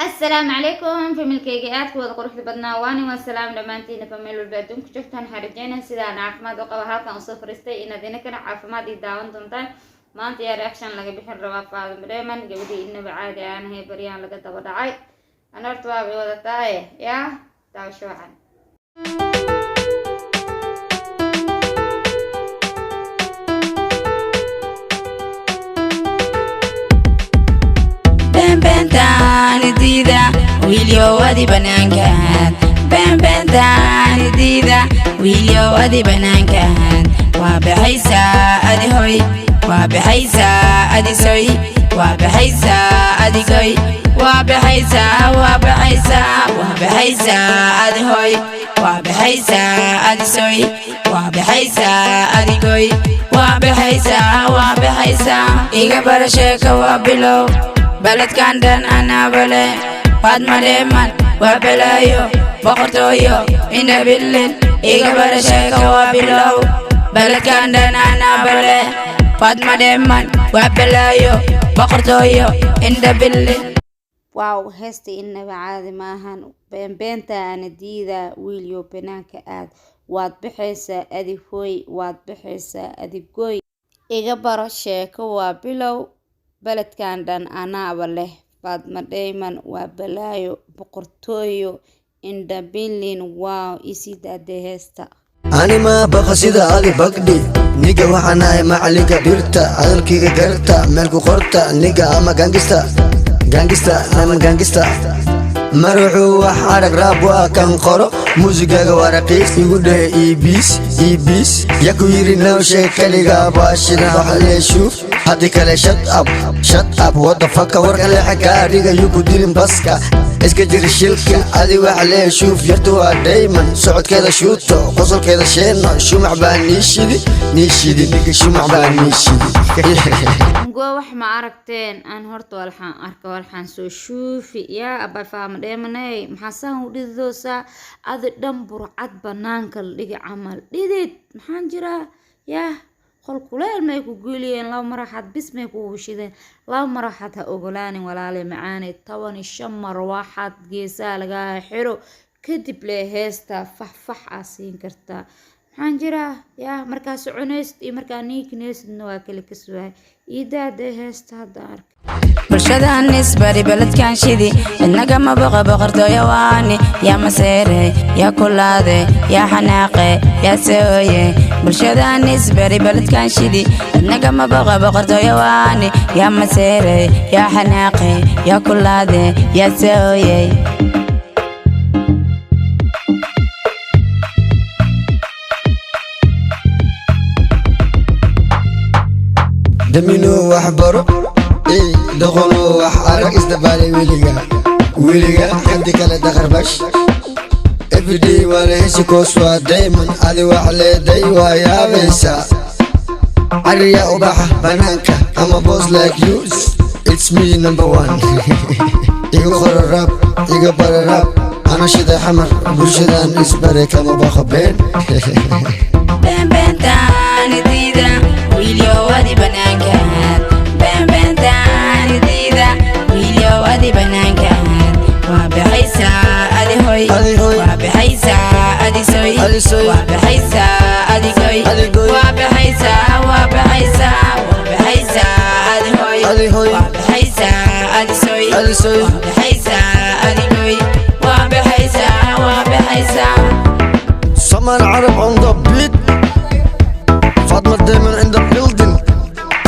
السلام عليكم في ملكيجيات وذا قروح بدنا واني والسلام دمانتينا فميلو البادون كجوكتان حرجينا سيدان عافماد وقبا هالكان وصفر استي إنا دينا كنا عافماد إداوان دونتان ما انت يا رياكشن لغا بحر ربا فاضي مريمان قبدي إنا بعادي أنا هي بريان لغا دابا أنا ارتوابي وذا تاي يا تاو شوعان بنتاني ديدا ويليو ودي بنانكان بنتاني ديدا ويليو ودي بنانكان وبحيسا ادي هوي وبحيسا ادي سوي وبحيسا ادي كوي وبحيسا ادي هوي وبحيسا ادي سوي وبحيسا ادي كوي وبحيسا إيجا برشيكا وبلو بلد كاندن أنا بلي واد مريمان وبلايو بقرتويو إن بالليل إيجا برشيكا وبلو بلد كاندن أنا بلي واد مريمان وبلايو بقرتويو إن بالليل. واو هستي إنه عادي maahan beenta ana diida wiilyo banaanka aad waad bixaysaa adi hooy waad bixaysaa adi gooy iga baro sheeko waa bilow baladkan dhan anaaba leh Faatma Diamond waa balaayo boqortooyo inda bilin wow isidaade heesta أنا ما بقى سيدا أغي بقدي نيجا وحناي معلقة بيرتا أغلقي قرتا ملكو قرتا نيجا أما جانجستا نما جانجستا مروحو وحارق راب وكان قرو موسيقى ورقيس يقول إيبيس ياكو يري نو شيكالي غاباشنا وحلي شوف هادي كالي شت أب what the fuck ورقلي حكاريغا يوكو ديرين باسكا اسكا جيري شيلكا ادي وحلي شوف يرتوها دايما سعود كذا شوتو قصل كذا شينو شو معبان نيشيدي نيكي شو معبان نيشيدي نقول wax ma aragteen aan horta walxaan arka walxaan soo shuufi yaa aba Faatma Diamond maxaa saan u dhidoosa ad dhan burcad banaanka la dhigi camal dhidid maxaan jiraa yaa qol kuleel may ku guuliyeen laba maraxad bis may ku shideen laba maraxad ha ogolaanin walaalay macaanay 15 mar waxaad geesaa laga xiro kadib lee heesta fax asiin kartaa maxaan jiraa yaa markaas cunayst iyo markaa niikneysna waa kala kaswaay iidaade heesta hadda ark bulshadaan isbari baladkan shidi inaga ma boqortooyo waani yaa maseere yaa kulaade yaa xanaaqe yaa sooye bulshadaan isbari baladkan shidi inaga ma boqortooyo waani yaa maseere yaa xanaaqe yaa kulaade yaa sooye دمينو وحبرو دخلو وحارك استبالي ويليغا عندك على دخربش everyday وانا هسي كوسوا دايما ادي وحلي دايوا يا بيسا عريا وباحة بنانكا I'm a boss like you It's me number one إيغو خور الراب إيغو بار الراب أنا شدا حمر برشدان إسباري كما بخبين بنتاني ديدا ويليو ودي بنانكان بنتاني ديدا ويليو ودي بنانكان وبحيسا ادي هوي وبحيسا ادي سوي وبحيسا ادي كوي وبحيسا ادي هوي وبحيسا ادي سوي وبحيسا ادي كوي وبحيسا Someone Arab on the beat Faatma Diamond in the building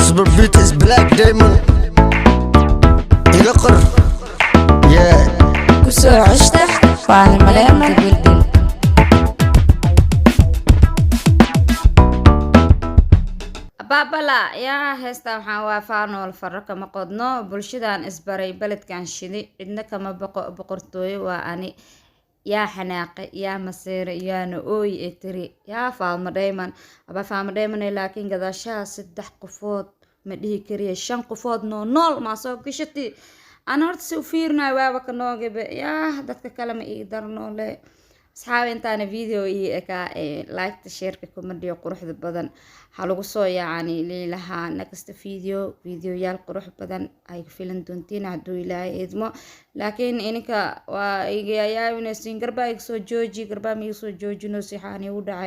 Super beat is Black Diamond يقر yeah كسو عشته وانا ملامة بلدن baabala yaa heesta waxaan waafaano wal faraka ma qodno bulshadan isbaray baladkan shidi cidna kama boqortooyo waa ani yaa xanaaqe yaa maseere yaana ooy ee tiri yaa Faatma Diamond aba Faatma Diamond laakiin gadaashaha 3 qofood ma dhihi kariya 5 qofood nool ma soo gashatay ana horta si u fiirnaa waaba ka noogabe yaa dadka kale ma ii darno le asxaab intaana video iyo eka like share comment iyo quruxda badan halagu soo yaacani leelaha next videoyaal qurux badan ay filan doontiin haduu ilaahay idmo laakiin ininka waa iga yaabinaysiin garba iga soo joojino si xaani u dhacay